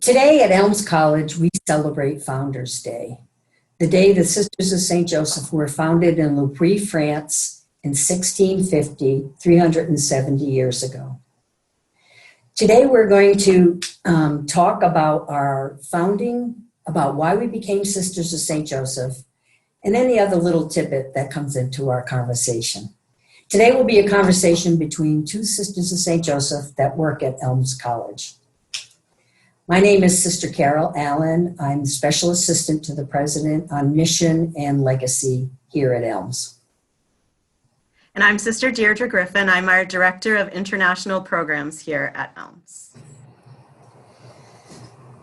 Today at Elms College, we celebrate Founders Day, the day the Sisters of St. Joseph were founded in Le Puy, France in 1650, 370 years ago. Today we're going to talk about our founding, about why we became Sisters of St. Joseph, and any other little tidbit that comes into our conversation. Today will be a conversation between two Sisters of St. Joseph that work at Elms College. My name is Sister Carol Allan. I'm Special Assistant to the President on Mission and Legacy here at Elms. And I'm Sister Deirdre Griffin. I'm our Director of International Programs here at Elms.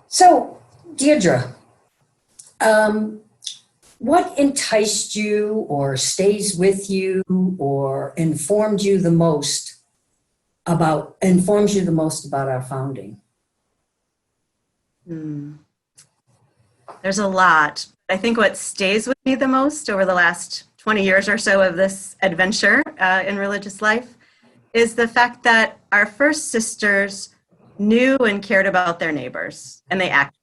So, Deirdre, what enticed you or stays with you or informs you the most about our founding? There's a lot. I think what stays with me the most over the last 20 years or so of this adventure in religious life is the fact that our first sisters knew and cared about their neighbors, and they acted.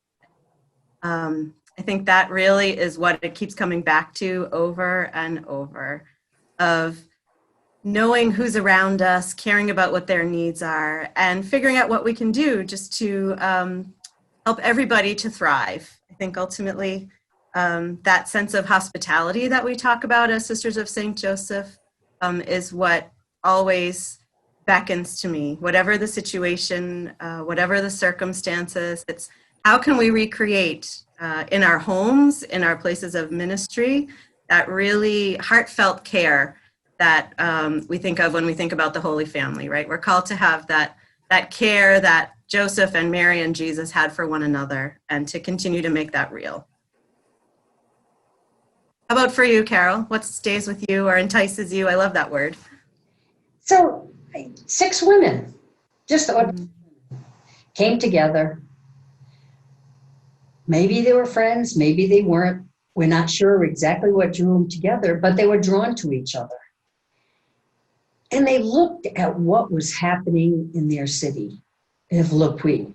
I think that really is what it keeps coming back to over and over, of knowing who's around us, caring about what their needs are, and figuring out what we can do just to help everybody to thrive. I think ultimately that sense of hospitality that we talk about as Sisters of St. Joseph is what always beckons to me. Whatever the situation, whatever the circumstances, it's how can we recreate in our homes, in our places of ministry, that really heartfelt care that we think of when we think about the Holy Family, right? We're called to have that care that Joseph and Mary and Jesus had for one another, and to continue to make that real. How about for you, Carol? What stays with you or entices you? I love that word. So 6 women, just came together. Maybe they were friends, maybe they weren't. We're not sure exactly what drew them together, but they were drawn to each other. And they looked at what was happening in their city of Le Puy.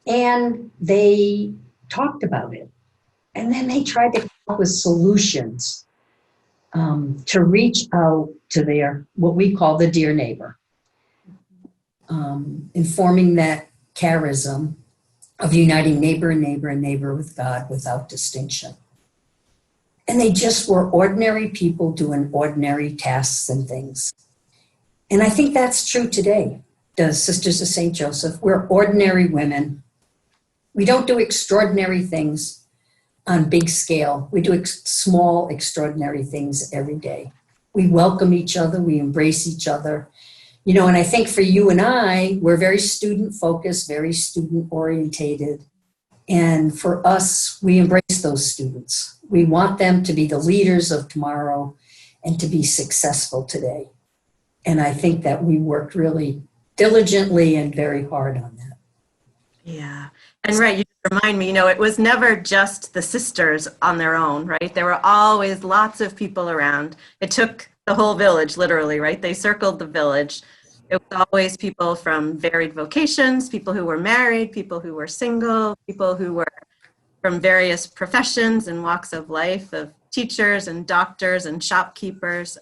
And they talked about it. And then they tried to come up with solutions to reach out to their, what we call the dear neighbor, informing that charism of uniting neighbor and neighbor and neighbor with God without distinction. And they just were ordinary people doing ordinary tasks and things. And I think that's true today. The Sisters of St. Joseph, we're ordinary women. We don't do extraordinary things on big scale. We do small, extraordinary things every day. We welcome each other, we embrace each other. You know, and I think for you and I, we're very student focused, very student orientated. And for us, we embrace those students. We want them to be the leaders of tomorrow and to be successful today. And I think that we worked really diligently and very hard on that. Yeah. And right, you remind me, it was never just the sisters on their own, right? There were always lots of people around. It took the whole village, literally, right? They circled the village. It was always people from varied vocations, people who were married, people who were single, people who were from various professions and walks of life, of teachers and doctors and shopkeepers.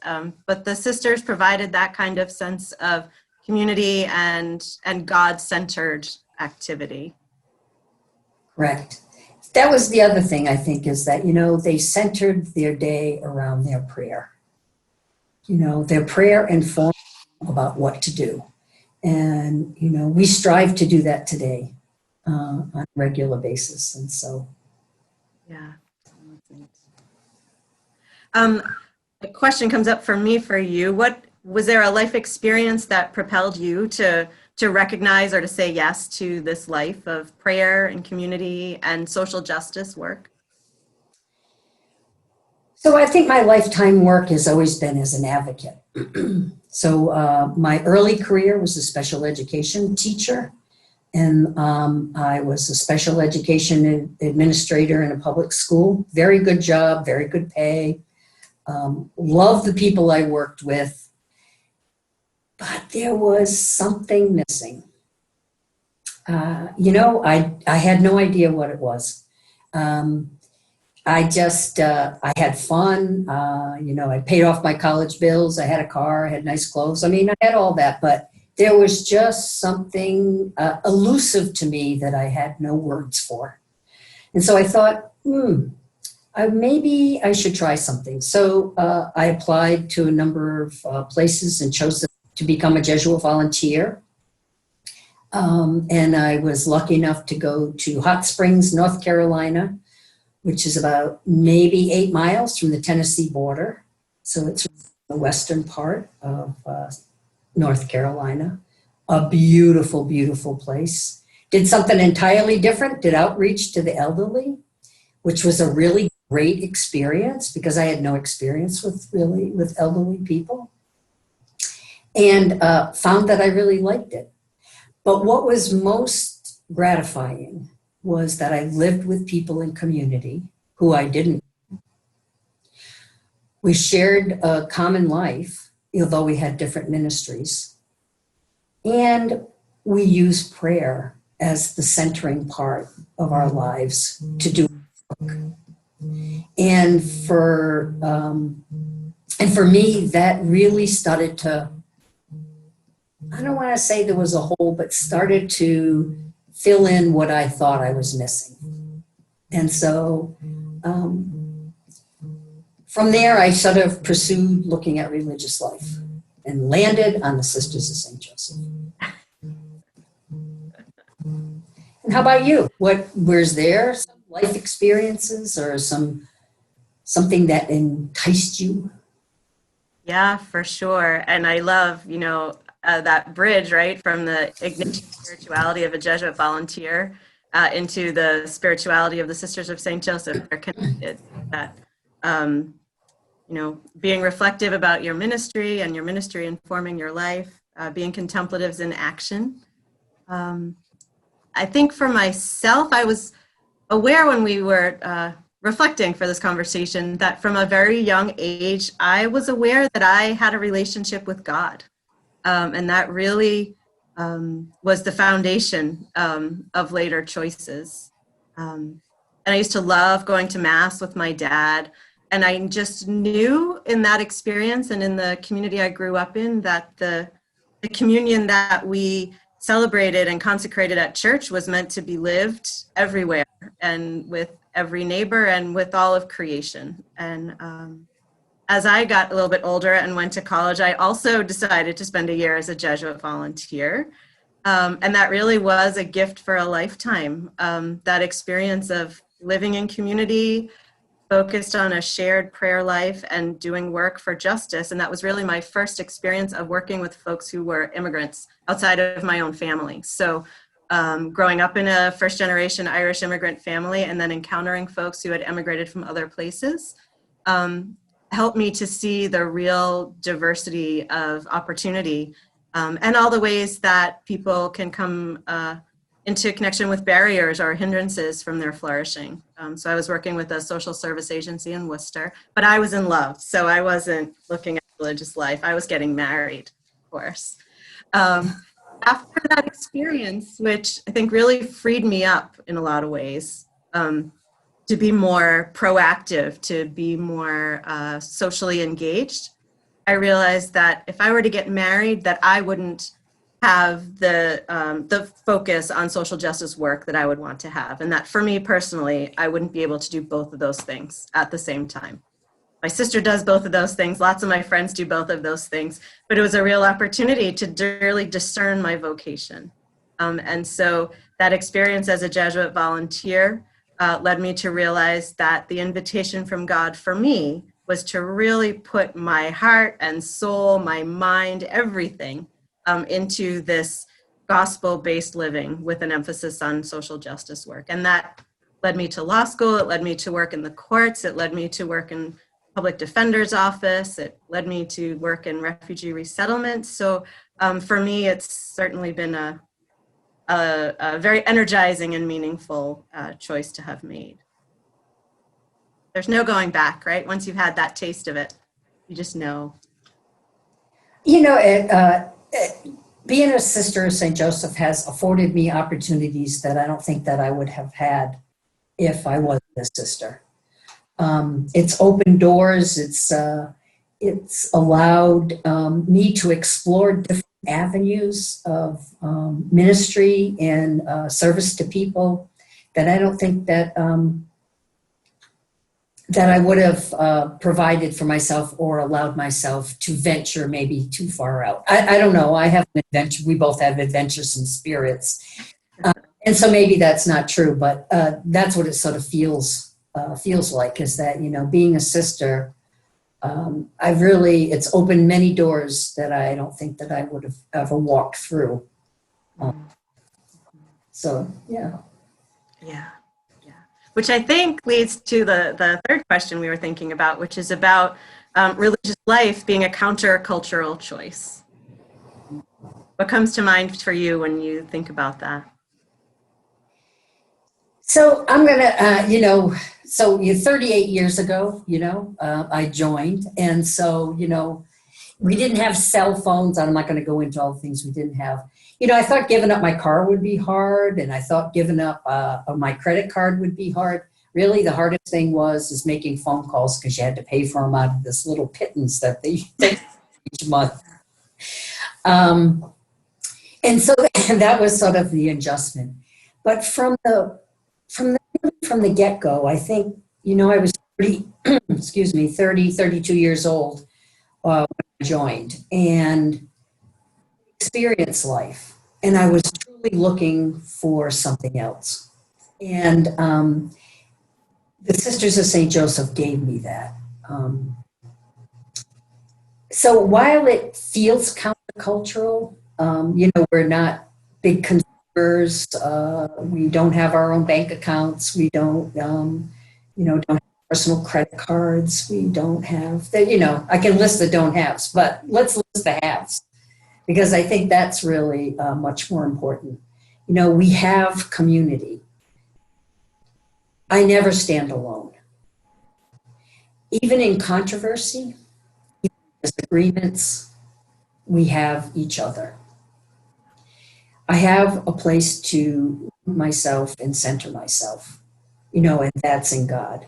But the sisters provided that kind of sense of community and God-centered activity. Correct. That was the other thing, I think, is that, they centered their day around their prayer. Their prayer informed about what to do. And, we strive to do that today on a regular basis. And so. Yeah. A question comes up for me for you. Was there a life experience that propelled you to recognize or to say yes to this life of prayer and community and social justice work? So I think my lifetime work has always been as an advocate. So my early career was a special education teacher, and I was a special education administrator in a public school. Very good job, very good pay. Loved the people I worked with, but there was something missing. I had no idea what it was. I had fun. I paid off my college bills. I had a car. I had nice clothes. I mean, I had all that, but there was just something elusive to me that I had no words for. And so I thought, maybe I should try something. So I applied to a number of places and chose to become a Jesuit volunteer. And I was lucky enough to go to Hot Springs, North Carolina, which is about maybe 8 miles from the Tennessee border. So it's the western part of North Carolina. A beautiful, beautiful place. Did something entirely different, did outreach to the elderly, which was a really great experience because I had no experience with elderly people. And found that I really liked it. But what was most gratifying was that I lived with people in community who I didn't. We shared a common life, although we had different ministries. And we used prayer as the centering part of our lives to do work. And for me, that really started to, I don't want to say there was a hole, but started to fill in what I thought I was missing. And so from there, I sort of pursued looking at religious life and landed on the Sisters of St. Joseph. And how about you? Was there some life experiences or something that enticed you? Yeah, for sure. And I love, that bridge, right, from the ignition spirituality of a Jesuit volunteer into the spirituality of the Sisters of St. Joseph. They're connected. That, being reflective about your ministry and your ministry informing your life, being contemplatives in action. I think for myself, I was aware when we were reflecting for this conversation that from a very young age, I was aware that I had a relationship with God. And that really was the foundation of later choices. And I used to love going to Mass with my dad. And I just knew in that experience and in the community I grew up in that the communion that we celebrated and consecrated at church was meant to be lived everywhere and with every neighbor and with all of creation. And as I got a little bit older and went to college, I also decided to spend a year as a Jesuit volunteer. And that really was a gift for a lifetime. That experience of living in community, focused on a shared prayer life and doing work for justice. And that was really my first experience of working with folks who were immigrants outside of my own family. So growing up in a first-generation Irish immigrant family and then encountering folks who had immigrated from other places helped me to see the real diversity of opportunity and all the ways that people can come into connection with barriers or hindrances from their flourishing. So I was working with a social service agency in Worcester, but I was in love, so I wasn't looking at religious life. I was getting married, of course. After that experience, which I think really freed me up in a lot of ways, to be more proactive, to be more socially engaged, I realized that if I were to get married, that I wouldn't have the focus on social justice work that I would want to have. And that for me personally, I wouldn't be able to do both of those things at the same time. My sister does both of those things. Lots of my friends do both of those things. But it was a real opportunity to really discern my vocation. And so that experience as a Jesuit volunteer led me to realize that the invitation from God for me was to really put my heart and soul, my mind, everything into this gospel-based living with an emphasis on social justice work. And that led me to law school. It led me to work in the courts. It led me to work in public defender's office. It led me to work in refugee resettlement. So for me, it's certainly been a very energizing and meaningful choice to have made. There's no going back, right? Once you've had that taste of it, you just know. being a sister of St. Joseph has afforded me opportunities that I don't think that I would have had if I wasn't a sister. It's opened doors. It's allowed me to explore different avenues of ministry and service to people that I don't think that that I would have provided for myself or allowed myself to venture maybe too far out. I don't know. I have an adventure. We both have adventuresome spirits. And so maybe that's not true, but that's what it sort of feels like, is that, you know, being a sister, it's opened many doors that I don't think that I would have ever walked through. So, yeah. Yeah. Which I think leads to the third question we were thinking about, which is about religious life being a countercultural choice. What comes to mind for you when you think about that? So I'm going to, so 38 years ago, I joined. And so, we didn't have cell phones. I'm not going to go into all the things we didn't have. I thought giving up my car would be hard, and I thought giving up my credit card would be hard. Really, the hardest thing was making phone calls, because you had to pay for them out of this little pittance that they take each month. And so that was sort of the adjustment. But from the get-go, I think, I was 32 years old when I joined, and experienced life. And I was truly looking for something else. And the Sisters of St. Joseph gave me that. So while it feels countercultural, we're not big consumers. We don't have our own bank accounts. We don't have personal credit cards. We don't have the, I can list the don't haves, but let's list the haves, because I think that's really much more important. We have community. I never stand alone. Even in controversy, even in disagreements, we have each other. I have a place to root myself and center myself, and that's in God.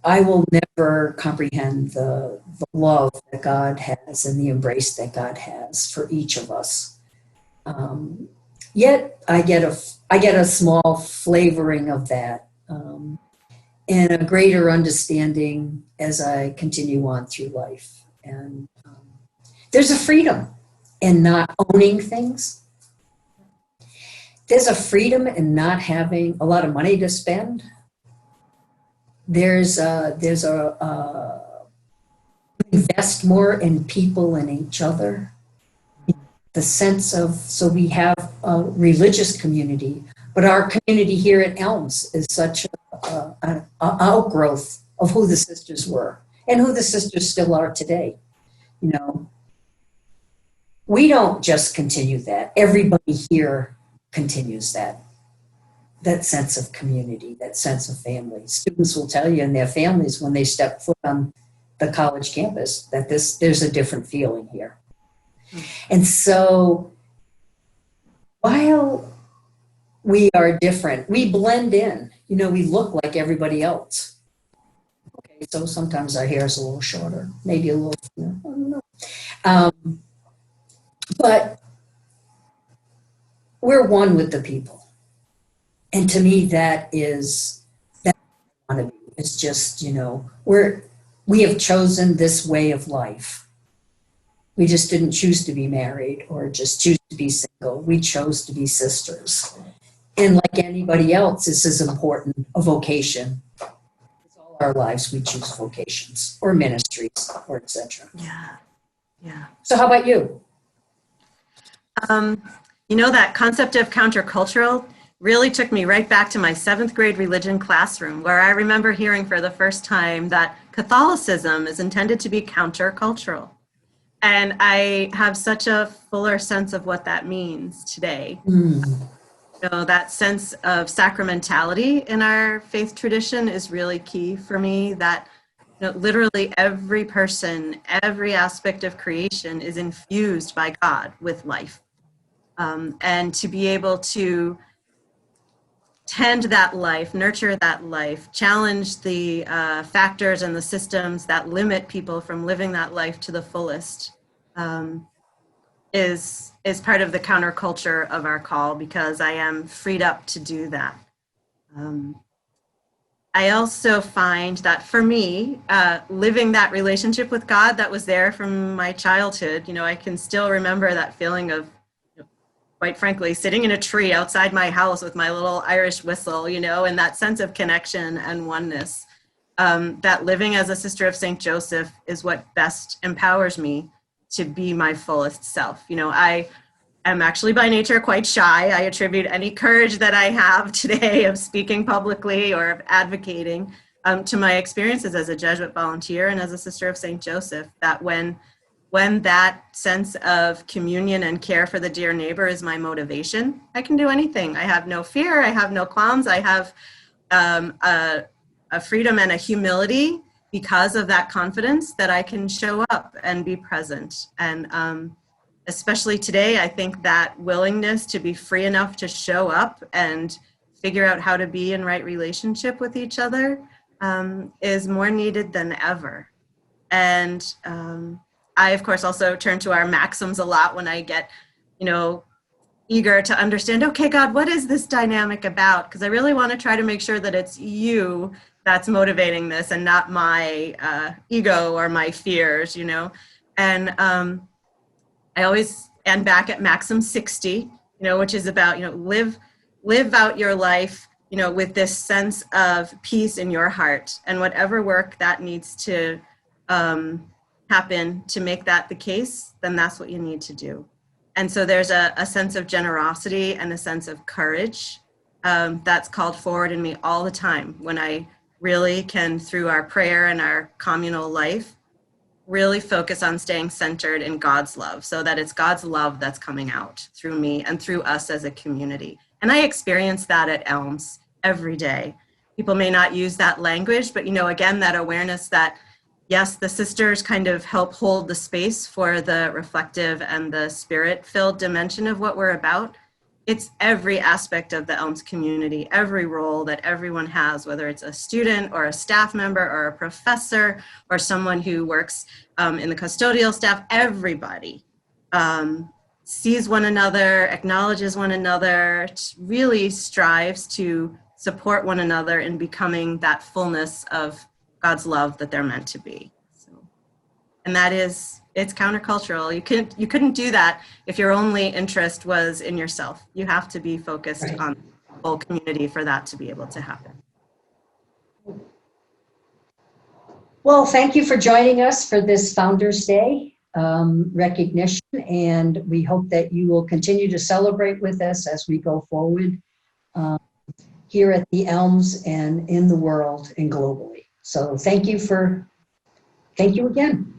I will never comprehend the love that God has and the embrace that God has for each of us. Yet I get a small flavoring of that, and a greater understanding as I continue on through life. And there's a freedom in not owning things. There's a freedom in not having a lot of money to spend. There's invest more in people and each other. The sense of, so we have a religious community, but our community here at Elms is such an outgrowth of who the sisters were and who the sisters still are today. We don't just continue that. Everybody here continues that sense of community, that sense of family. Students will tell you and their families when they step foot on the college campus that there's a different feeling here. And so while we are different, we blend in. We look like everybody else. Okay, so sometimes our hair is a little shorter, maybe a little thinner, I don't know. But we're one with the people. And to me, that I want to be. It's just, we have chosen this way of life. We just didn't choose to be married or just choose to be single. We chose to be sisters. And like anybody else, this is important, a vocation. It's all our lives we choose vocations or ministries or etc. Yeah. So how about you? That concept of countercultural really took me right back to my 7th grade religion classroom, where I remember hearing for the first time that Catholicism is intended to be countercultural. And I have such a fuller sense of what that means today. That sense of sacramentality in our faith tradition is really key for me, that literally every person, every aspect of creation is infused by God with life. And to be able to tend that life, nurture that life, challenge the factors and the systems that limit people from living that life to the fullest, is part of the counterculture of our call, because I am freed up to do that. I also find that for me, living that relationship with God that was there from my childhood, I can still remember that feeling of, quite frankly, sitting in a tree outside my house with my little Irish whistle, and that sense of connection and oneness. That living as a sister of St. Joseph is what best empowers me to be my fullest self. I am actually by nature quite shy. I attribute any courage that I have today of speaking publicly or of advocating to my experiences as a Jesuit volunteer and as a sister of St. Joseph, that when that sense of communion and care for the dear neighbor is my motivation, I can do anything. I have no fear. I have no qualms. I have a freedom and a humility because of that confidence that I can show up and be present. And especially today, I think that willingness to be free enough to show up and figure out how to be in right relationship with each other is more needed than ever. And I, of course, also turn to our maxims a lot when I get, eager to understand, okay, God, what is this dynamic about? Because I really want to try to make sure that it's you that's motivating this and not my ego or my fears, And I always end back at Maxim 60, which is about, live out your life, with this sense of peace in your heart, and whatever work that needs to happen to make that the case, then that's what you need to do. And so there's a sense of generosity and a sense of courage that's called forward in me all the time when I really can, through our prayer and our communal life, really focus on staying centered in God's love, so that it's God's love that's coming out through me and through us as a community. And I experience that at Elms every day. People may not use that language, but again, that awareness that, yes, the sisters kind of help hold the space for the reflective and the spirit-filled dimension of what we're about. It's every aspect of the Elms community, every role that everyone has, whether it's a student or a staff member or a professor or someone who works in the custodial staff. Everybody sees one another, acknowledges one another, really strives to support one another in becoming that fullness of God's love that they're meant to be. And that is, it's countercultural. You couldn't do that if your only interest was in yourself. You have to be focused on the whole community for that to be able to happen. Well, thank you for joining us for this Founders Day recognition, and we hope that you will continue to celebrate with us as we go forward here at the Elms and in the world and globally. So thank you again.